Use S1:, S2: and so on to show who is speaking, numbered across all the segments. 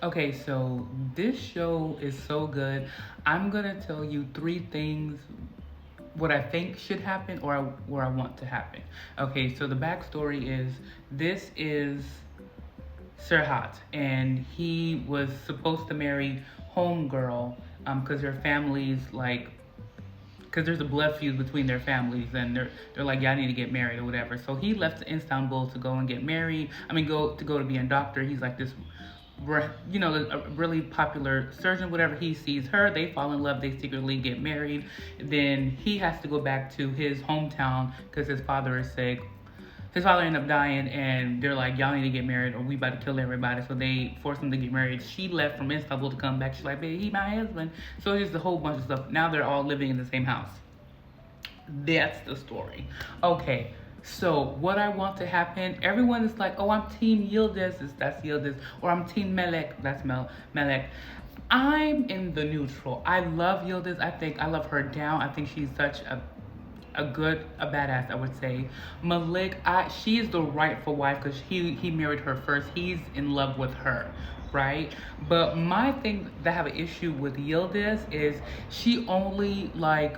S1: Okay, so this show is so good. I'm gonna tell you three things what I think should happen or where I want to happen. Okay, so the backstory is this is Serhat, and he was supposed to marry Homegirl, because their families like because there's a blood feud between their families, and they're like, y'all need to get married or whatever. So he left Istanbul to go and get married. I mean, go to be a doctor. He's like this, a really popular surgeon. Whatever. He sees her, they fall in love. They secretly get married. Then he has to go back to his hometown because his father is sick. His father ended up dying, and they're like, y'all need to get married or we about to kill everybody. So they force him to get married. She left from Istanbul to come back. She's like, baby, he my husband. So it's just a whole bunch of stuff. Now they're all living in the same house. That's the story. Okay, so what I want to happen, everyone is like, oh, I'm Team Yildiz, that's Yildiz, or I'm Team Melek, that's Melek. I'm in the neutral. I love Yildiz. I love her down. I think she's such a badass, I would say. Malik, she is the rightful wife because he married her first. He's in love with her, right? But my thing that I have an issue with Yildiz is she only like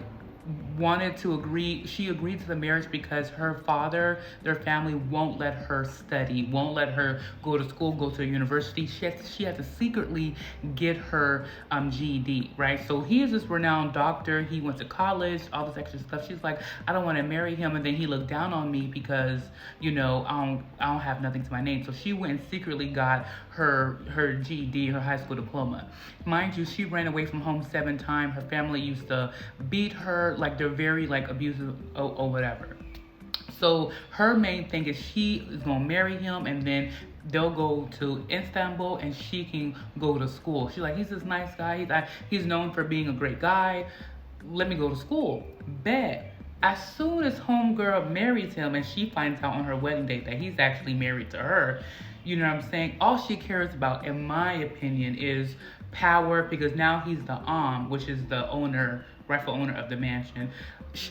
S1: wanted to agree she agreed to the marriage because her father, their family won't let her study, won't let her go to school, go to a university. She had to secretly get her GED, right? So he is this renowned doctor. He went to college, all this extra stuff. She's like, I don't want to marry him, and then he looked down on me because I don't have nothing to my name. So she went and secretly got her GED, her high school diploma. Mind you, she ran away from home 7 times. Her family used to beat her, like they're very like abusive or whatever. So her main thing is she is gonna marry him, and then they'll go to Istanbul and she can go to school. She's like, he's this nice guy. He's known for being a great guy. Let me go to school. Bet. As soon as homegirl marries him and she finds out on her wedding date that he's actually married to her, you know what I'm saying? All she cares about, in my opinion, is power because now he's the which is the owner, rightful owner of the mansion.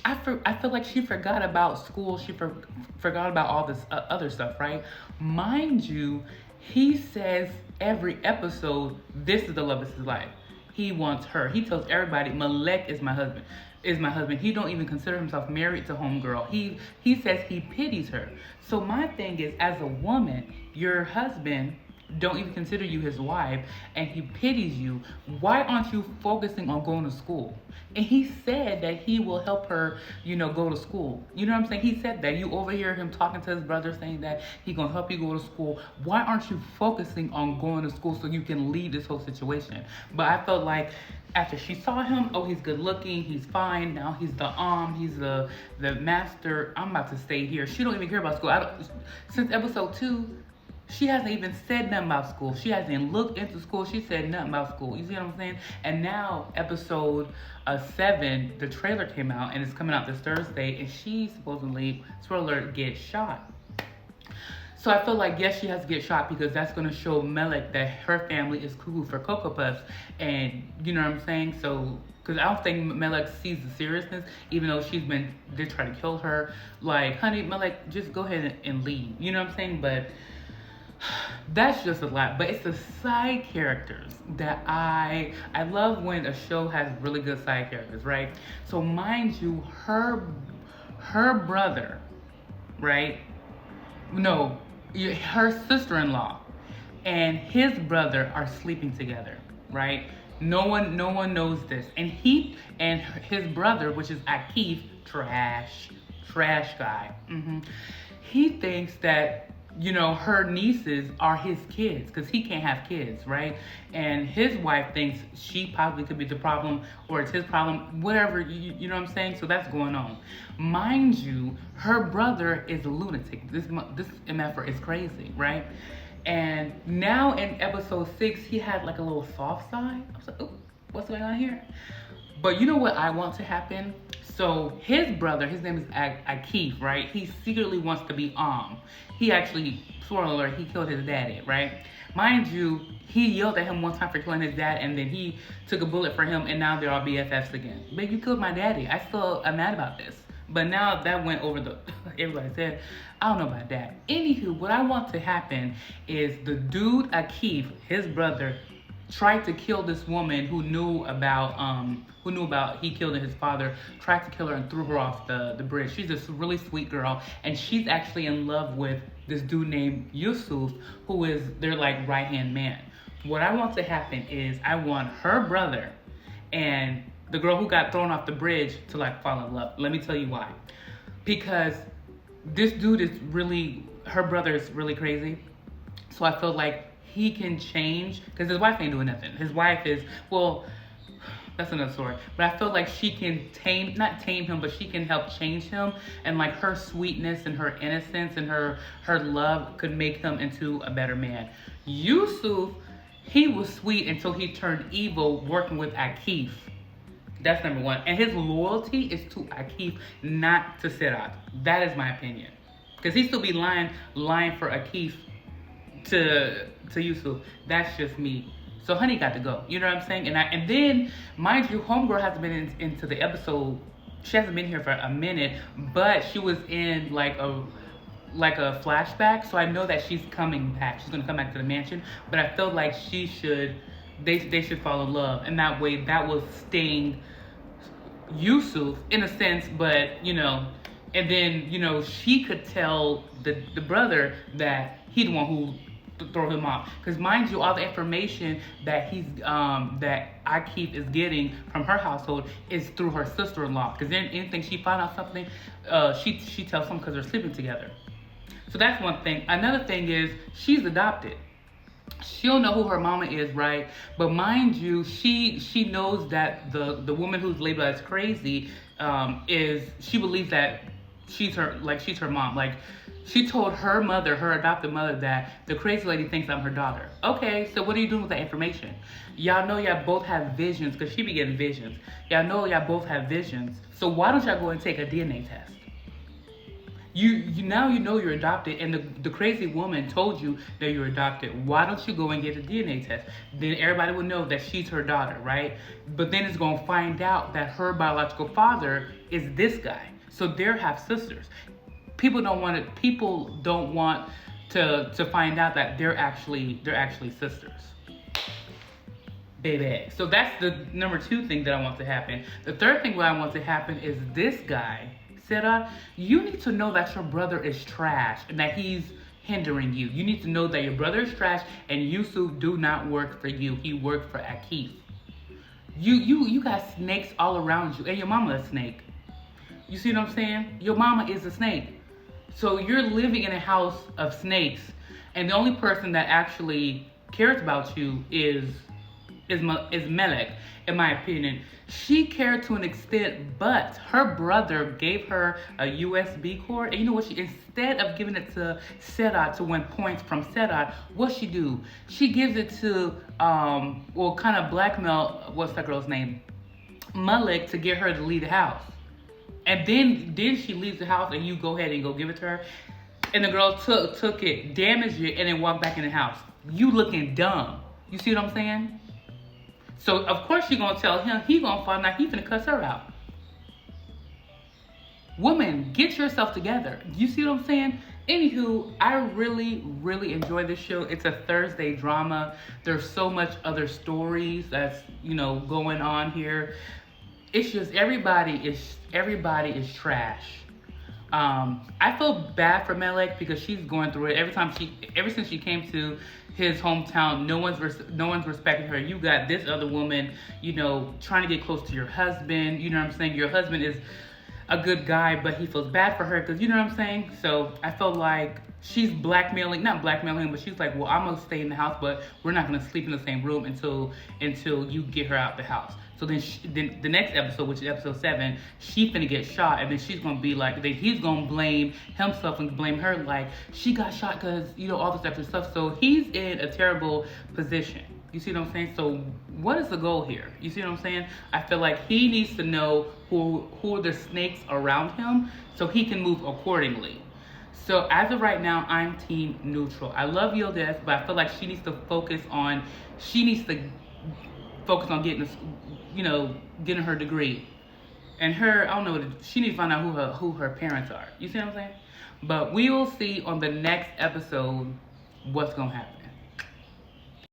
S1: I feel like she forgot about school. She forgot about all this other stuff, right? Mind you, he says every episode, this is the love of his life. He wants her. He tells everybody, Malek is my husband. Is my husband. He don't even consider himself married to homegirl. He says he pities her. So my thing is, as a woman, your husband don't even consider you his wife and he pities you. Why aren't you focusing on going to school? And he said that he will help her, go to school. You know what I'm saying? He said that. You overhear him talking to his brother saying that he gonna help you go to school. Why aren't you focusing on going to school so you can lead this whole situation? But I felt like after she saw him, oh, he's good looking, he's fine. Now he's he's the master. I'm about to stay here. She don't even care about school. Since episode 2, she hasn't even said nothing about school. She hasn't even looked into school. She said nothing about school. You see what I'm saying? And now episode 7, the trailer came out and it's coming out this Thursday, and she supposedly, spoiler alert, gets shot. So I feel like, yes, she has to get shot because that's going to show Melek that her family is cuckoo for Cocoa Puffs. And you know what I'm saying? So, because I don't think Melek sees the seriousness, even though they try to kill her. Like, honey, Melek, just go ahead and leave. You know what I'm saying? But that's just a lot. But it's the side characters that I love when a show has really good side characters, right? So mind you, her brother, right? No, her sister-in-law and his brother are sleeping together, right? No one knows this, and his brother, which is Akif, trash guy. He thinks that her nieces are his kids because he can't have kids, right? And his wife thinks she possibly could be the problem or it's his problem, whatever, you know what I'm saying? So that's going on. Mind you, her brother is a lunatic. This MFer is crazy, right? And now in episode 6, he had like a little soft side. I was like, oh, what's going on here? But you know what I want to happen? So his brother, his name is Akif, right? He secretly wants to be He actually, spoiler alert, he killed his daddy, right? Mind you, he yelled at him one time for killing his dad, and then he took a bullet for him, and now they're all BFFs again. But you killed my daddy. I'm mad about this. But now that went over the everybody said, I don't know about that. Anywho, what I want to happen is the dude Akif, his brother, tried to kill this woman who knew about he killed his father, tried to kill her and threw her off the bridge. She's this really sweet girl, and she's actually in love with this dude named Yusuf, who is their like right hand man. What I want to happen is I want her brother and the girl who got thrown off the bridge to like fall in love. Let me tell you why. Because this dude is really, her brother is really crazy. So I feel like he can change, because his wife ain't doing nothing. His wife is, well, that's another story. But I feel like she can not tame him, but she can help change him. And like her sweetness and her innocence and her love could make him into a better man. Yusuf, he was sweet until he turned evil working with Akif. That's number one. And his loyalty is to Akif, not to Sirat. That is my opinion. Because he still be lying for Akif to Yusuf. That's just me. So honey got to go. You know what I'm saying? And then, mind you, homegirl hasn't been into the episode. She hasn't been here for a minute, but she was in like a flashback. So I know that she's coming back. She's gonna come back to the mansion. But I feel like they should fall in love, and that way that will sting Yusuf in a sense. But you know, and then you know she could tell the brother that he's the one who throw him off, because mind you, all the information that that Akif is getting from her household is through her sister-in-law, because then anything she find out something, she tells them because they're sleeping together. So that's one thing. Another thing is she's adopted. She'll know who her mama is, right? But mind you, she knows that the woman who's labeled as crazy she believes that she's her mom. Like, she told her mother, her adopted mother, that the crazy lady thinks I'm her daughter. Okay, so what are you doing with that information? Y'all know y'all both have visions, because she be getting visions. Y'all know y'all both have visions. So why don't y'all go and take a DNA test? You now you know you're adopted, and the crazy woman told you that you're adopted. Why don't you go and get a DNA test? Then everybody will know that she's her daughter, right? But then it's going to find out that her biological father is this guy. So they're half sisters. People don't want to find out that they're actually sisters. Baby. So that's the number two thing that I want to happen. The third thing what I want to happen is this guy, Sarah, you need to know that your brother is trash and that he's hindering you. You need to know that your brother is trash and Yusuf do not work for you. He worked for Akif. You got snakes all around you, and your mama a snake. You see what I'm saying? Your mama is a snake. So you're living in a house of snakes, and the only person that actually cares about you is Melek, in my opinion. She cared to an extent, but her brother gave her a USB cord, and you know what? Instead of giving it to Sedat to win points from Sedat, what she do? She gives it to kind of blackmail, what's that girl's name? Melek, to get her to leave the house. And then she leaves the house, and you go ahead and go give it to her. And the girl took it, damaged it, and then walked back in the house. You looking dumb. You see what I'm saying? So, of course, you're going to tell him. He going to find out. He finna cuss her out. Woman, get yourself together. You see what I'm saying? Anywho, I really, really enjoy this show. It's a Thursday drama. There's so much other stories that's, going on here. It's just everybody is trash. I feel bad for Melek because she's going through it. Ever since she came to his hometown, no one's respecting her. You got this other woman, trying to get close to your husband. You know what I'm saying? Your husband is a good guy, but he feels bad for her because you know what I'm saying? So I felt like she's not blackmailing him, but she's like, well, I'm gonna stay in the house, but we're not gonna sleep in the same room until you get her out the house. So then the next episode, which is episode 7, she's finna get shot, and then she's gonna be like, then he's gonna blame himself and blame her, like, she got shot because, all this extra stuff. So he's in a terrible position. You see what I'm saying? So what is the goal here? You see what I'm saying? I feel like he needs to know who are the snakes around him so he can move accordingly. So as of right now, I'm team neutral. I love Yildiz, but I feel like she needs to focus on getting getting her degree. And her, I don't know, she needs to find out who her parents are. You see what I'm saying? But we will see on the next episode what's gonna happen.